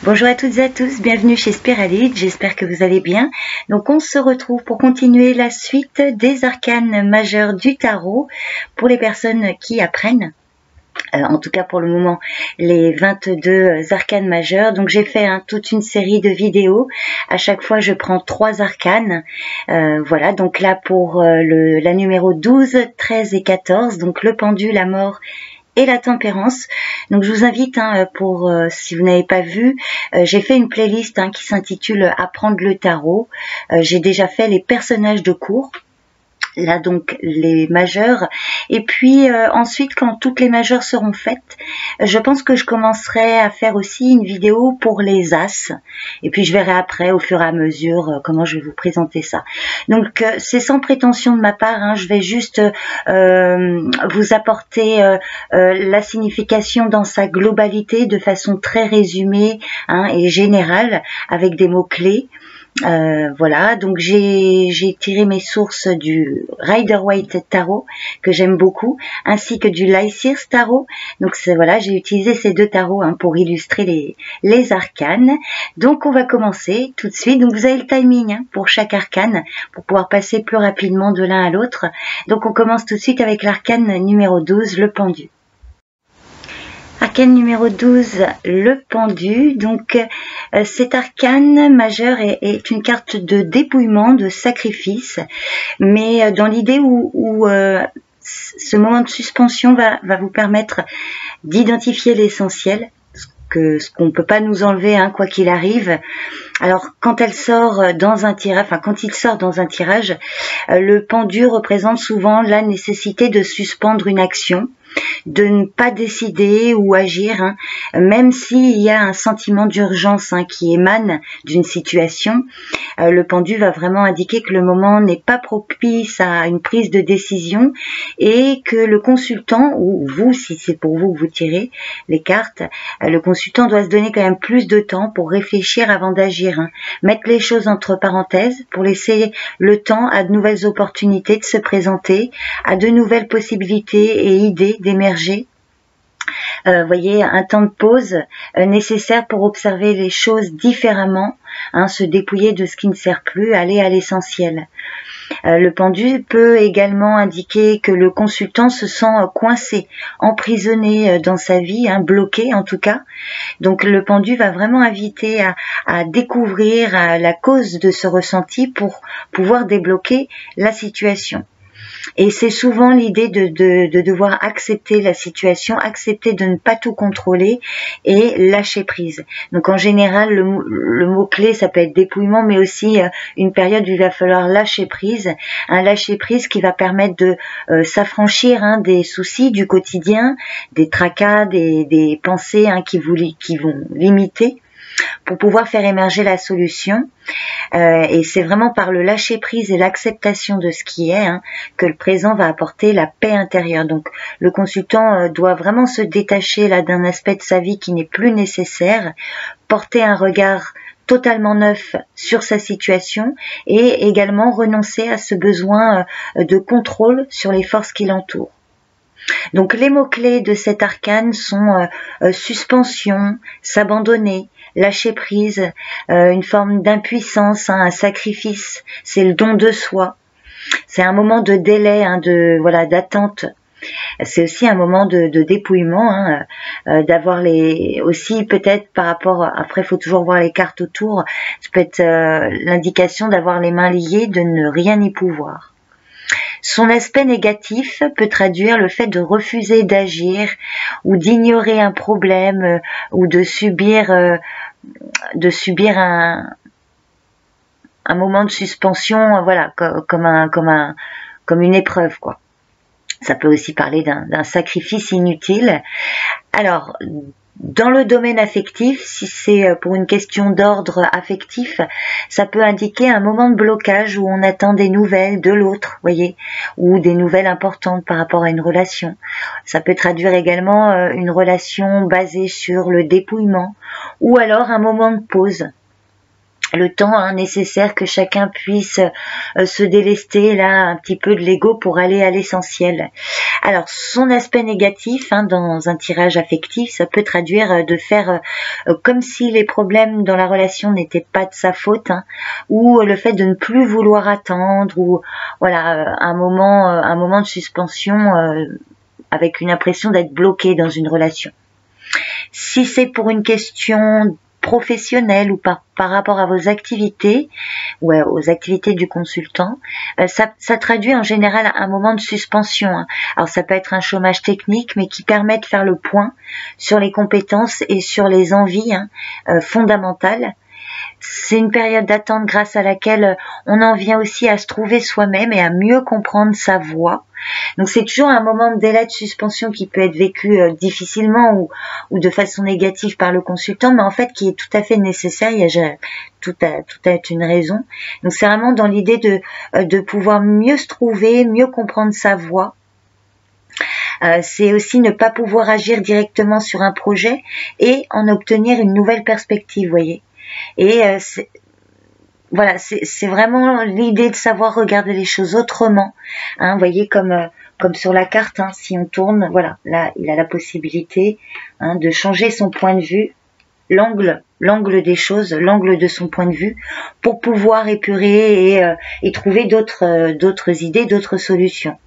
Bonjour à toutes et à tous, bienvenue chez Spiralide, j'espère que vous allez bien. Donc on se retrouve pour continuer la suite des arcanes majeurs du tarot pour les personnes qui apprennent. En tout cas pour le moment les 22 arcanes majeures. Donc j'ai fait toute une série de vidéos. À chaque fois je prends 3 arcanes. Voilà, donc là pour la numéro 12, 13 et 14, donc le pendu, la mort et la tempérance. Donc je vous invite, si vous n'avez pas vu, j'ai fait une playlist qui s'intitule Apprendre le tarot. J'ai déjà fait les personnages de cours. Là donc les majeures, et puis ensuite quand toutes les majeures seront faites, je pense que je commencerai à faire aussi une vidéo pour les as, et puis je verrai après au fur et à mesure comment je vais vous présenter ça. Donc c'est sans prétention de ma part, je vais juste vous apporter la signification dans sa globalité de façon très résumée et générale avec des mots clés. Voilà, donc j'ai tiré mes sources du Rider-Waite Tarot que j'aime beaucoup, ainsi que du Lysirs Tarot. Donc voilà, j'ai utilisé ces deux tarots pour illustrer les arcanes. Donc on va commencer tout de suite. Donc vous avez le timing pour chaque arcane pour pouvoir passer plus rapidement de l'un à l'autre. Donc on commence tout de suite avec l'arcane numéro 12, le pendu. Arcane numéro 12, le pendu. Donc cet arcane majeur est une carte de dépouillement, de sacrifice, mais dans l'idée où ce moment de suspension va vous permettre d'identifier l'essentiel, ce qu'on ne peut pas nous enlever quoi qu'il arrive. Alors quand elle sort dans un tirage, quand il sort dans un tirage, le pendu représente souvent la nécessité de suspendre une action, de ne pas décider ou agir, même s'il y a un sentiment d'urgence qui émane d'une situation. Le pendu va vraiment indiquer que le moment n'est pas propice à une prise de décision et que le consultant, ou vous, si c'est pour vous que vous tirez les cartes, le consultant doit se donner quand même plus de temps pour réfléchir avant d'agir. Mettre les choses entre parenthèses pour laisser le temps à de nouvelles opportunités de se présenter, à de nouvelles possibilités et idées d'émerger. Voyez, un temps de pause nécessaire pour observer les choses différemment, se dépouiller de ce qui ne sert plus, aller à l'essentiel. Le pendu peut également indiquer que le consultant se sent coincé, emprisonné dans sa vie, bloqué en tout cas. Donc le pendu va vraiment inviter à découvrir la cause de ce ressenti pour pouvoir débloquer la situation. Et c'est souvent l'idée de devoir accepter la situation, accepter de ne pas tout contrôler et lâcher prise. Donc en général, le mot-clé, ça peut être dépouillement, mais aussi une période où il va falloir lâcher prise. Un lâcher prise qui va permettre de s'affranchir des soucis du quotidien, des tracas, des pensées qui vont limiter, pour pouvoir faire émerger la solution. Et c'est vraiment par le lâcher prise et l'acceptation de ce qui est que le présent va apporter la paix intérieure. Donc le consultant doit vraiment se détacher là d'un aspect de sa vie qui n'est plus nécessaire, porter un regard totalement neuf sur sa situation et également renoncer à ce besoin de contrôle sur les forces qui l'entourent. Donc les mots-clés de cet arcane sont suspension, s'abandonner, lâcher prise, une forme d'impuissance, un sacrifice, c'est le don de soi. C'est un moment de délai, d'attente. C'est aussi un moment de dépouillement, d'avoir aussi peut-être par rapport, après il faut toujours voir les cartes autour, ça peut être l'indication d'avoir les mains liées, de ne rien y pouvoir. Son aspect négatif peut traduire le fait de refuser d'agir ou d'ignorer un problème ou de subir un moment de suspension, comme une épreuve, quoi. Ça peut aussi parler d'un sacrifice inutile. Alors, dans le domaine affectif, si c'est pour une question d'ordre affectif, ça peut indiquer un moment de blocage où on attend des nouvelles de l'autre, voyez, ou des nouvelles importantes par rapport à une relation. Ça peut traduire également une relation basée sur le dépouillement, ou alors un moment de pause. le temps nécessaire que chacun puisse se délester là un petit peu de l'ego pour aller à l'essentiel. Alors son aspect négatif dans un tirage affectif, ça peut traduire de faire comme si les problèmes dans la relation n'étaient pas de sa faute, ou le fait de ne plus vouloir attendre, ou voilà un moment de suspension avec une impression d'être bloqué dans une relation. Si c'est pour une question professionnelle ou par rapport à vos activités ou aux activités du consultant, ça traduit en général un moment de suspension. Alors ça peut être un chômage technique, mais qui permet de faire le point sur les compétences et sur les envies fondamentales. C'est une période d'attente grâce à laquelle on en vient aussi à se trouver soi-même et à mieux comprendre sa voix. Donc c'est toujours un moment de délai de suspension qui peut être vécu difficilement ou de façon négative par le consultant, mais en fait qui est tout à fait nécessaire. Il y a tout à une raison. Donc c'est vraiment dans l'idée de pouvoir mieux se trouver, mieux comprendre sa voix. C'est aussi ne pas pouvoir agir directement sur un projet et en obtenir une nouvelle perspective, voyez. Et voilà, c'est vraiment l'idée de savoir regarder les choses autrement. Vous voyez, comme sur la carte, si on tourne, voilà, là, il a la possibilité de changer son point de vue, l'angle des choses, l'angle de son point de vue, pour pouvoir épurer et trouver d'autres idées, d'autres solutions.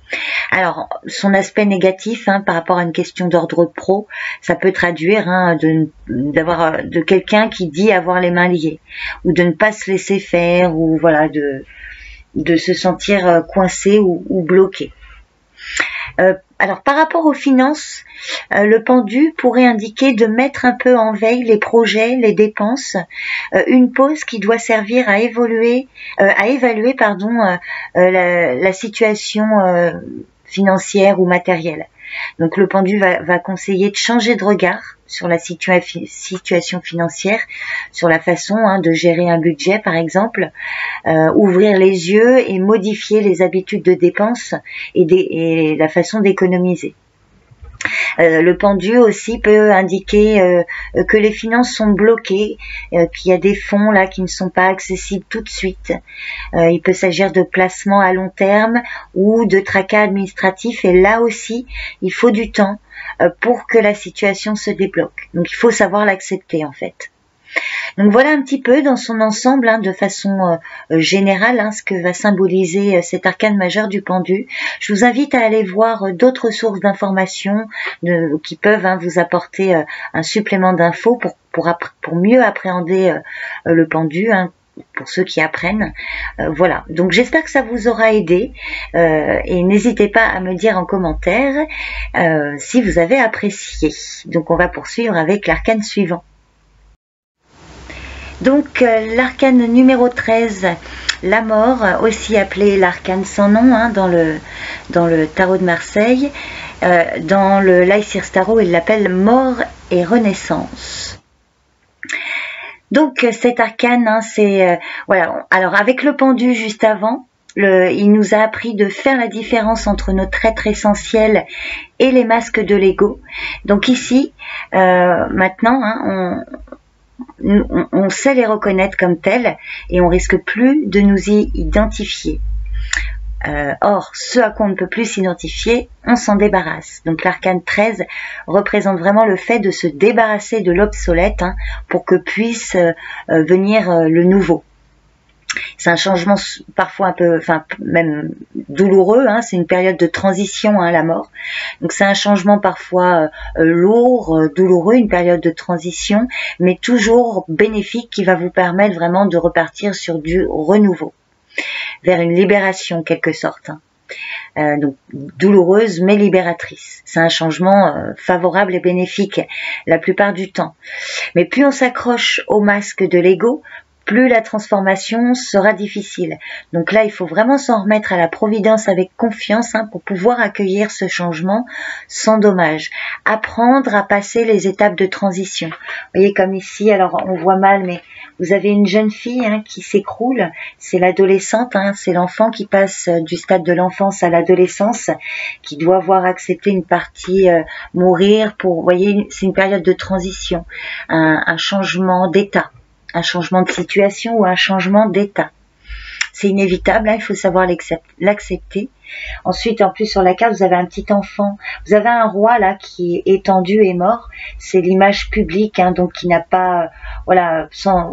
Alors, son aspect négatif par rapport à une question d'ordre pro, ça peut traduire de quelqu'un qui dit avoir les mains liées, ou de ne pas se laisser faire, ou voilà, de se sentir coincé ou bloqué. Alors par rapport aux finances, le pendu pourrait indiquer de mettre un peu en veille les projets, les dépenses, une pause qui doit servir à évaluer la situation financière ou matérielle. Donc le pendu va conseiller de changer de regard sur la situation financière, sur la façon de gérer un budget par exemple, ouvrir les yeux et modifier les habitudes de dépenses et la façon d'économiser. Le pendu aussi peut indiquer que les finances sont bloquées, qu'il y a des fonds là qui ne sont pas accessibles tout de suite. Il peut s'agir de placements à long terme ou de tracas administratifs, et là aussi il faut du temps pour que la situation se débloque. Donc il faut savoir l'accepter en fait. Donc voilà un petit peu dans son ensemble, de façon générale, ce que va symboliser cet arcane majeur du pendu. Je vous invite à aller voir d'autres sources d'informations qui peuvent vous apporter un supplément d'infos pour mieux appréhender le pendu, pour ceux qui apprennent. Voilà, donc j'espère que ça vous aura aidé, et n'hésitez pas à me dire en commentaire si vous avez apprécié. Donc on va poursuivre avec l'arcane suivant. Donc l'arcane numéro 13, la mort, aussi appelée l'arcane sans nom dans le tarot de Marseille. Dans le Lysirs Tarot, il l'appelle mort et renaissance. Donc cet arcane, c'est voilà. Alors avec le pendu juste avant, il nous a appris de faire la différence entre notre être essentiel et les masques de l'ego. Donc ici, maintenant, on sait les reconnaître comme tels et on risque plus de nous y identifier. Or, ce à quoi on ne peut plus s'identifier, on s'en débarrasse. Donc l'arcane 13 représente vraiment le fait de se débarrasser de l'obsolète pour que puisse venir le nouveau. C'est un changement parfois un peu, même douloureux, c'est une période de transition, la mort. Donc c'est un changement parfois lourd, douloureux, une période de transition, mais toujours bénéfique, qui va vous permettre vraiment de repartir sur du renouveau, vers une libération en quelque sorte. Donc douloureuse mais libératrice. C'est un changement favorable et bénéfique la plupart du temps. Mais plus on s'accroche au masque de l'ego, plus la transformation sera difficile. Donc là, il faut vraiment s'en remettre à la providence avec confiance pour pouvoir accueillir ce changement sans dommage. Apprendre à passer les étapes de transition. Vous voyez comme ici, alors on voit mal, mais vous avez une jeune fille qui s'écroule. C'est l'adolescente, c'est l'enfant qui passe du stade de l'enfance à l'adolescence, qui doit voir accepter une partie mourir. Vous voyez, c'est une période de transition, un changement d'état. un changement de situation ou un changement d'état. C'est inévitable, hein, il faut savoir l'accepter. Ensuite, en plus sur la carte, vous avez un petit enfant. Vous avez un roi là qui est étendu et mort. C'est l'image publique, hein, donc qui n'a pas, voilà,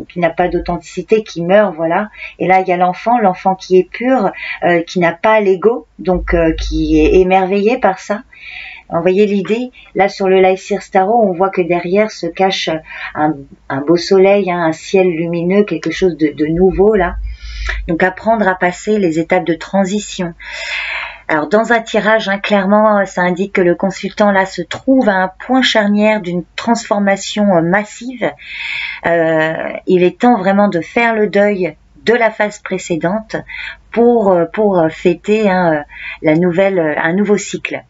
qui n'a pas d'authenticité, qui meurt, voilà. Et là, il y a l'enfant qui est pur, qui n'a pas l'ego, donc qui est émerveillé par ça. Vous voyez l'idée, là sur le Life Seers Tarot, on voit que derrière se cache un beau soleil, hein, un ciel lumineux, quelque chose de nouveau là. Donc apprendre à passer les étapes de transition. Alors dans un tirage, hein, clairement, ça indique que le consultant là se trouve à un point charnière d'une transformation massive. Il est temps vraiment de faire le deuil de la phase précédente pour fêter, hein, un nouveau cycle.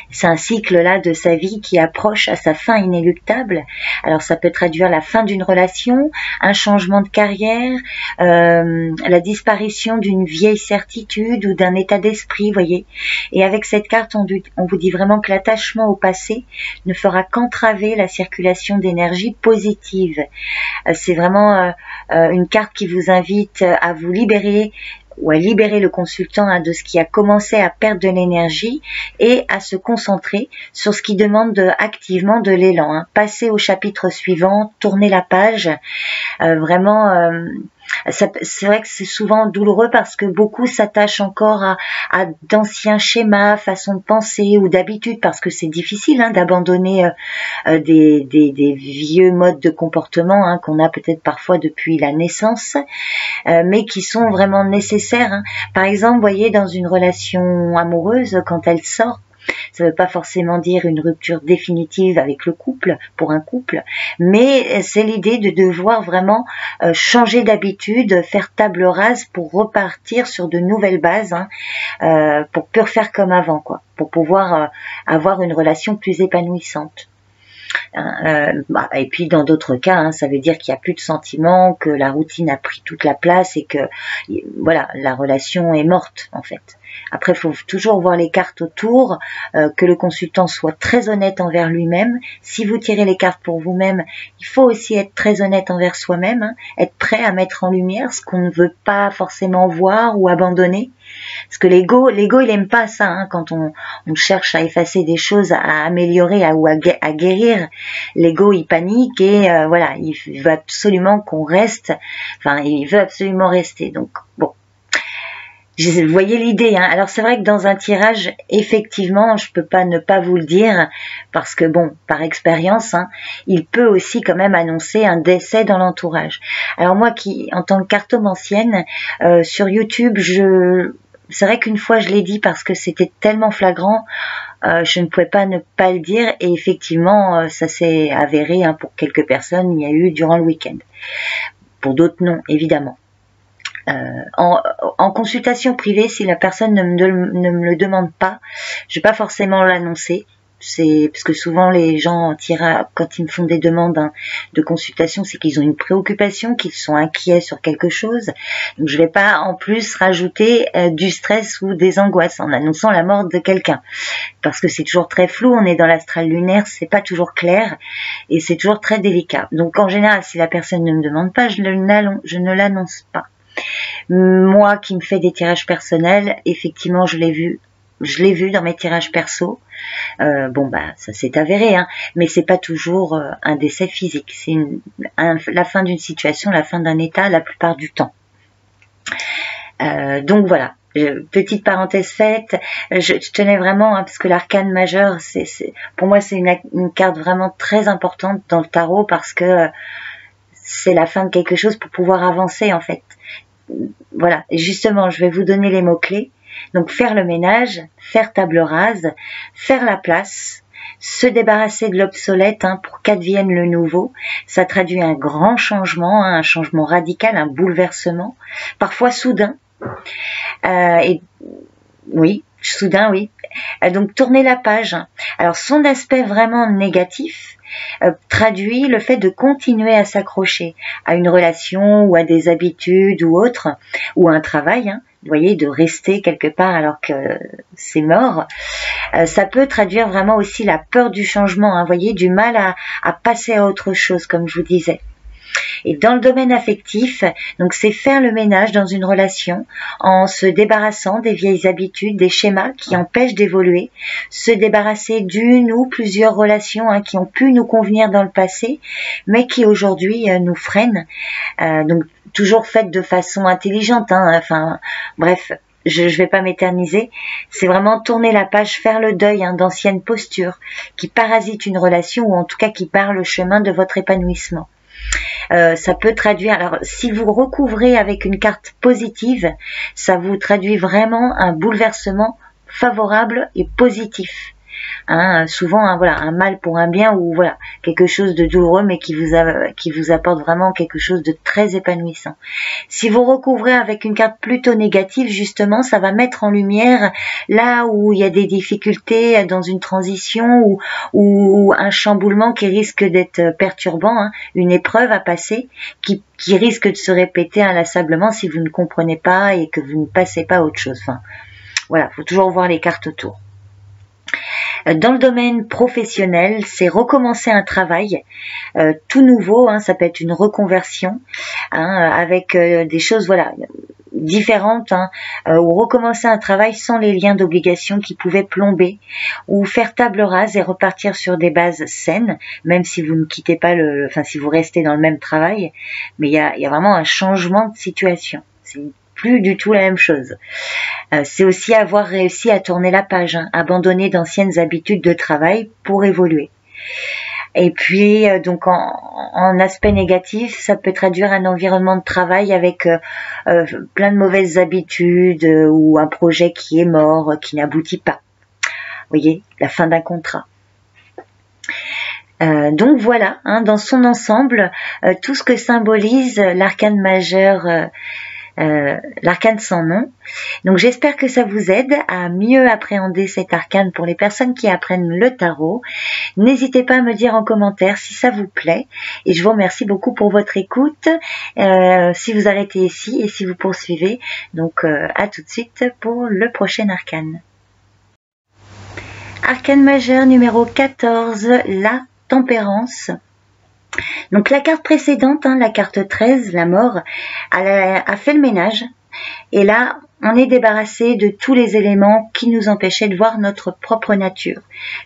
C'est un cycle là de sa vie qui approche à sa fin inéluctable. Alors ça peut traduire la fin d'une relation, un changement de carrière, la disparition d'une vieille certitude ou d'un état d'esprit, voyez. Et avec cette carte, on vous dit vraiment que l'attachement au passé ne fera qu'entraver la circulation d'énergie positive. C'est vraiment une carte qui vous invite à vous libérer ou à libérer le consultant, hein, de ce qui a commencé à perdre de l'énergie et à se concentrer sur ce qui demande activement de l'élan, hein. Passer au chapitre suivant, tourner la page, vraiment. C'est vrai que c'est souvent douloureux parce que beaucoup s'attachent encore à d'anciens schémas, façons de penser ou d'habitude, parce que c'est difficile, hein, d'abandonner des vieux modes de comportement, hein, qu'on a peut-être parfois depuis la naissance, mais qui sont vraiment nécessaires, hein. Par exemple, vous voyez, dans une relation amoureuse, quand elle sort, ça ne veut pas forcément dire une rupture définitive avec le couple, pour un couple, mais c'est l'idée de devoir vraiment changer d'habitude, faire table rase pour repartir sur de nouvelles bases, hein, pour plus refaire comme avant, quoi, pour pouvoir avoir une relation plus épanouissante. Et puis dans d'autres cas, hein, ça veut dire qu'il n'y a plus de sentiments, que la routine a pris toute la place et que voilà, la relation est morte en fait. Après, il faut toujours voir les cartes autour, que le consultant soit très honnête envers lui-même. Si vous tirez les cartes pour vous-même, il faut aussi être très honnête envers soi-même, hein, être prêt à mettre en lumière ce qu'on ne veut pas forcément voir ou abandonner. Parce que l'ego, il aime pas ça, hein, quand on cherche à effacer des choses, à améliorer ou à guérir. L'ego, il panique et voilà, il veut absolument qu'on reste. Enfin, il veut absolument rester. Donc bon. Vous voyez l'idée, hein. Alors c'est vrai que dans un tirage, effectivement, je peux pas ne pas vous le dire, parce que bon, par expérience, hein, il peut aussi quand même annoncer un décès dans l'entourage. Alors moi qui, en tant que cartomancienne, sur YouTube, c'est vrai qu'une fois je l'ai dit parce que c'était tellement flagrant, je ne pouvais pas ne pas le dire, et effectivement, ça s'est avéré, hein, pour quelques personnes, il y a eu durant le week-end. Pour d'autres non, évidemment. En consultation privée, si la personne ne me le demande pas, je vais pas forcément l'annoncer. C'est parce que souvent les gens quand ils me font des demandes, hein, de consultation, c'est qu'ils ont une préoccupation, qu'ils sont inquiets sur quelque chose. Donc je vais pas en plus rajouter du stress ou des angoisses en annonçant la mort de quelqu'un, parce que c'est toujours très flou. On est dans l'astral lunaire, c'est pas toujours clair et c'est toujours très délicat. Donc en général, si la personne ne me demande pas, je ne l'annonce pas. Moi qui me fais des tirages personnels, effectivement je l'ai vu dans mes tirages perso. Bon bah ça s'est avéré, hein, mais c'est pas toujours un décès physique, c'est la fin d'une situation, la fin d'un état la plupart du temps. Donc voilà, petite parenthèse faite, je tenais vraiment, hein, parce que l'arcane majeur, pour moi c'est une carte vraiment très importante dans le tarot, parce que c'est la fin de quelque chose pour pouvoir avancer en fait. Voilà, et justement, je vais vous donner les mots-clés. Donc, faire le ménage, faire table rase, faire la place, se débarrasser de l'obsolète, hein, pour qu'advienne le nouveau. Ça traduit un grand changement, hein, un changement radical, un bouleversement, parfois soudain. Oui, soudain, oui. Donc, tourner la page, hein. Alors, son aspect vraiment négatif traduit le fait de continuer à s'accrocher à une relation ou à des habitudes ou autre, ou à un travail, hein, vous voyez, de rester quelque part alors que c'est mort. Ça peut traduire vraiment aussi la peur du changement, hein, vous voyez, du mal à passer à autre chose, comme je vous disais. Et dans le domaine affectif, donc c'est faire le ménage dans une relation en se débarrassant des vieilles habitudes, des schémas qui empêchent d'évoluer, se débarrasser d'une ou plusieurs relations qui ont pu nous convenir dans le passé, mais qui aujourd'hui nous freinent. Donc toujours faites de façon intelligente, enfin bref. Je ne vais pas m'éterniser, c'est vraiment tourner la page, faire le deuil d'anciennes postures qui parasitent une relation ou en tout cas qui barrent le chemin de votre épanouissement. Ça peut traduire, alors si vous recouvrez avec une carte positive, ça vous traduit vraiment un bouleversement favorable et positif. Souvent voilà, un mal pour un bien ou voilà quelque chose de douloureux mais qui vous apporte vraiment quelque chose de très épanouissant. Si vous recouvrez avec une carte plutôt négative, justement ça va mettre en lumière là où il y a des difficultés dans une transition ou un chamboulement qui risque d'être perturbant, une épreuve à passer qui risque de se répéter inlassablement si vous ne comprenez pas et que vous ne passez pas à autre chose. Enfin, voilà, faut toujours voir les cartes autour. Dans le domaine professionnel, c'est recommencer un travail tout nouveau, ça peut être une reconversion avec des choses différentes, ou recommencer un travail sans les liens d'obligation qui pouvaient plomber, ou faire table rase et repartir sur des bases saines, même si vous ne quittez pas si vous restez dans le même travail, mais il y a vraiment un changement de situation. C'est plus du tout la même chose. C'est aussi avoir réussi à tourner la page, abandonner d'anciennes habitudes de travail pour évoluer. Et puis donc en aspect négatif, ça peut traduire un environnement de travail avec plein de mauvaises habitudes ou un projet qui est mort, qui n'aboutit pas. Vous voyez, la fin d'un contrat. Donc voilà, dans son ensemble, tout ce que symbolise l'arcane majeur, l'arcane sans nom. Donc j'espère que ça vous aide à mieux appréhender cet arcane pour les personnes qui apprennent le tarot. N'hésitez pas à me dire en commentaire si ça vous plaît et je vous remercie beaucoup pour votre écoute, si vous arrêtez ici et si vous poursuivez. Donc à tout de suite pour le prochain arcane. Arcane majeur numéro 14, la tempérance. Donc la carte précédente, la carte 13, la mort, a fait le ménage. Et là, on est débarrassé de tous les éléments qui nous empêchaient de voir notre propre nature.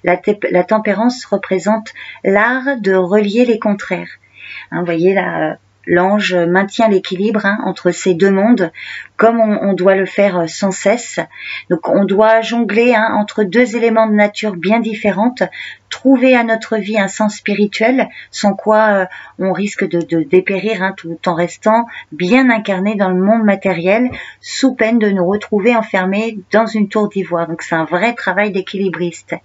La tempérance représente l'art de relier les contraires. Vous voyez là, l'ange maintient l'équilibre entre ces deux mondes, comme on doit le faire sans cesse. Donc on doit jongler entre deux éléments de nature bien différentes, trouver à notre vie un sens spirituel, sans quoi on risque de dépérir tout en restant bien incarné dans le monde matériel, sous peine de nous retrouver enfermés dans une tour d'ivoire. Donc c'est un vrai travail d'équilibriste.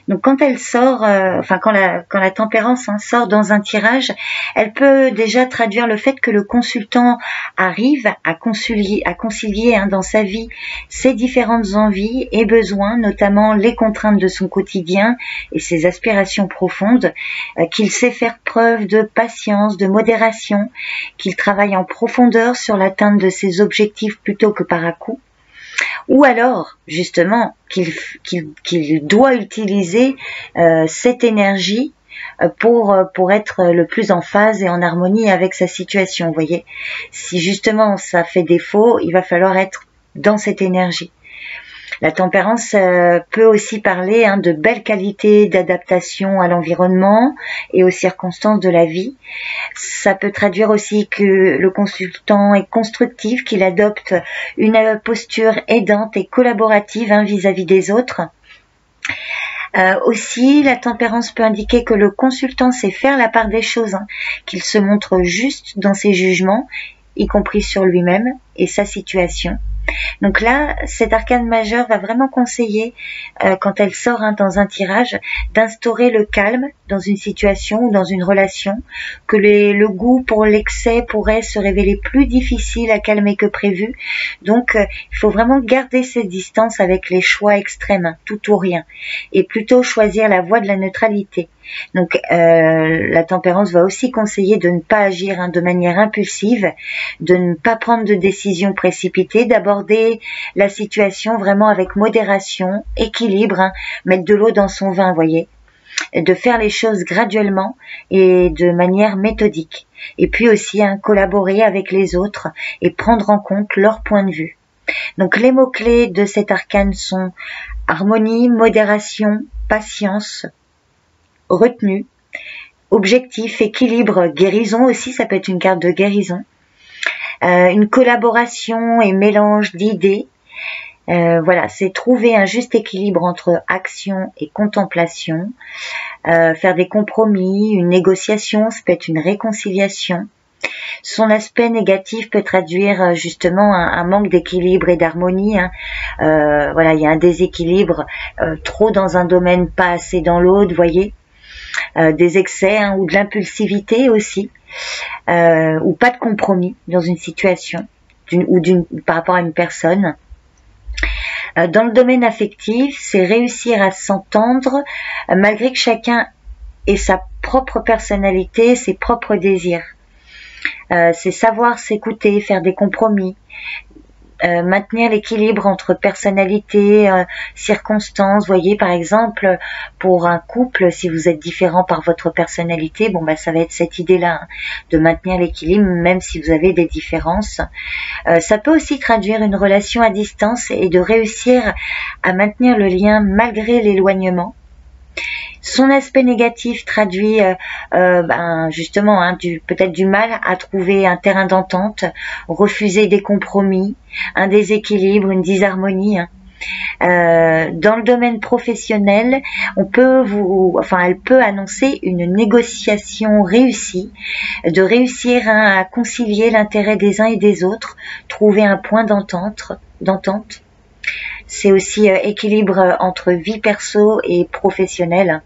Donc quand elle sort, quand la tempérance sort dans un tirage, elle peut déjà traduire le fait que le consultant arrive à concilier dans sa vie ses différentes envies et besoins, notamment les contraintes de son quotidien et ses aspirations profondes, qu'il sait faire preuve de patience, de modération, qu'il travaille en profondeur sur l'atteinte de ses objectifs plutôt que par à-coups, ou alors justement qu'il doit utiliser cette énergie pour être le plus en phase et en harmonie avec sa situation. Vous voyez, si justement ça fait défaut, il va falloir être dans cette énergie. La tempérance peut aussi parler de belles qualités d'adaptation à l'environnement et aux circonstances de la vie. Ça peut traduire aussi que le consultant est constructif, qu'il adopte une posture aidante et collaborative vis-à-vis des autres. Aussi, la tempérance peut indiquer que le consultant sait faire la part des choses, qu'il se montre juste dans ses jugements, y compris sur lui-même et sa situation. Donc là, cet arcane majeur va vraiment conseiller, quand elle sort dans un tirage, d'instaurer le calme dans une situation ou dans une relation, que le goût pour l'excès pourrait se révéler plus difficile à calmer que prévu. Donc, il faut vraiment garder ses distances avec les choix extrêmes, tout ou rien, et plutôt choisir la voie de la neutralité. Donc la tempérance va aussi conseiller de ne pas agir de manière impulsive, de ne pas prendre de décisions précipitées, d'aborder la situation vraiment avec modération, équilibre, mettre de l'eau dans son vin, voyez. de faire les choses graduellement et de manière méthodique. Et puis aussi collaborer avec les autres et prendre en compte leur point de vue. Donc les mots-clés de cet arcane sont harmonie, modération, patience, retenue, objectif, équilibre, guérison aussi, ça peut être une carte de guérison, une collaboration et mélange d'idées. Voilà, c'est trouver un juste équilibre entre action et contemplation, faire des compromis, une négociation, ça peut être une réconciliation. Son aspect négatif peut traduire justement un manque d'équilibre et d'harmonie. Voilà, il y a un déséquilibre, trop dans un domaine, pas assez dans l'autre, voyez. Des excès ou de l'impulsivité aussi, ou pas de compromis dans une situation par rapport à une personne. Dans le domaine affectif, c'est réussir à s'entendre malgré que chacun ait sa propre personnalité, ses propres désirs. C'est savoir s'écouter, faire des compromis, maintenir l'équilibre entre personnalité, circonstances. Voyez, par exemple, pour un couple, si vous êtes différent par votre personnalité, bon bah ça va être cette idée-là, de maintenir l'équilibre même si vous avez des différences. Ça peut aussi traduire une relation à distance et de réussir à maintenir le lien malgré l'éloignement. Son aspect négatif traduit justement peut-être du mal à trouver un terrain d'entente, refuser des compromis, un déséquilibre, une disharmonie. Dans le domaine professionnel, elle peut annoncer une négociation réussie, de réussir à concilier l'intérêt des uns et des autres, trouver un point d'entente. C'est aussi équilibre entre vie perso et professionnelle.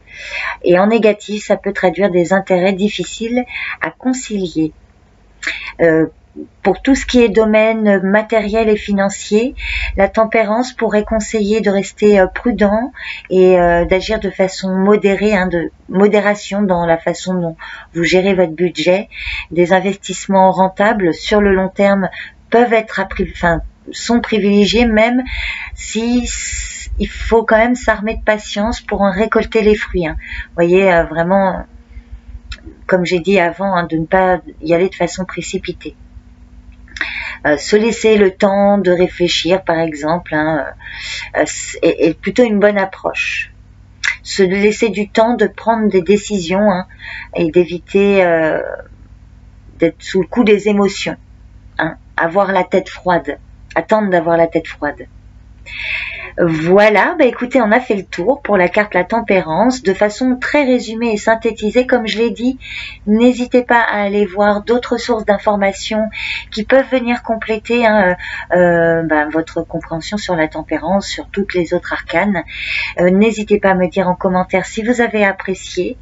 Et en négatif, ça peut traduire des intérêts difficiles à concilier. Pour tout ce qui est domaine matériel et financier, la tempérance pourrait conseiller de rester prudent et d'agir de façon modérée, de modération dans la façon dont vous gérez votre budget. Des investissements rentables sur le long terme peuvent être sont privilégiés, même si il faut quand même s'armer de patience pour en récolter les fruits. Vous voyez, vraiment, comme j'ai dit avant, de ne pas y aller de façon précipitée. Se laisser le temps de réfléchir, par exemple, est plutôt une bonne approche. Se laisser du temps de prendre des décisions et d'éviter d'être sous le coup des émotions. Avoir la tête froide. Attendre d'avoir la tête froide. Voilà, écoutez, on a fait le tour pour la carte la tempérance de façon très résumée et synthétisée. Comme je l'ai dit, n'hésitez pas à aller voir d'autres sources d'informations qui peuvent venir compléter votre compréhension sur la tempérance, sur toutes les autres arcanes. N'hésitez pas à me dire en commentaire si vous avez apprécié.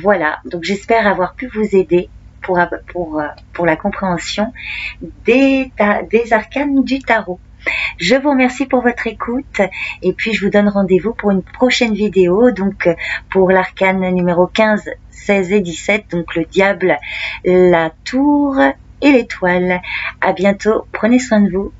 Voilà, donc j'espère avoir pu vous aider pour la compréhension des arcanes du tarot. Je vous remercie pour votre écoute et puis je vous donne rendez-vous pour une prochaine vidéo, donc pour l'arcane numéro 15, 16 et 17, donc le diable, la tour et l'étoile. À bientôt, prenez soin de vous.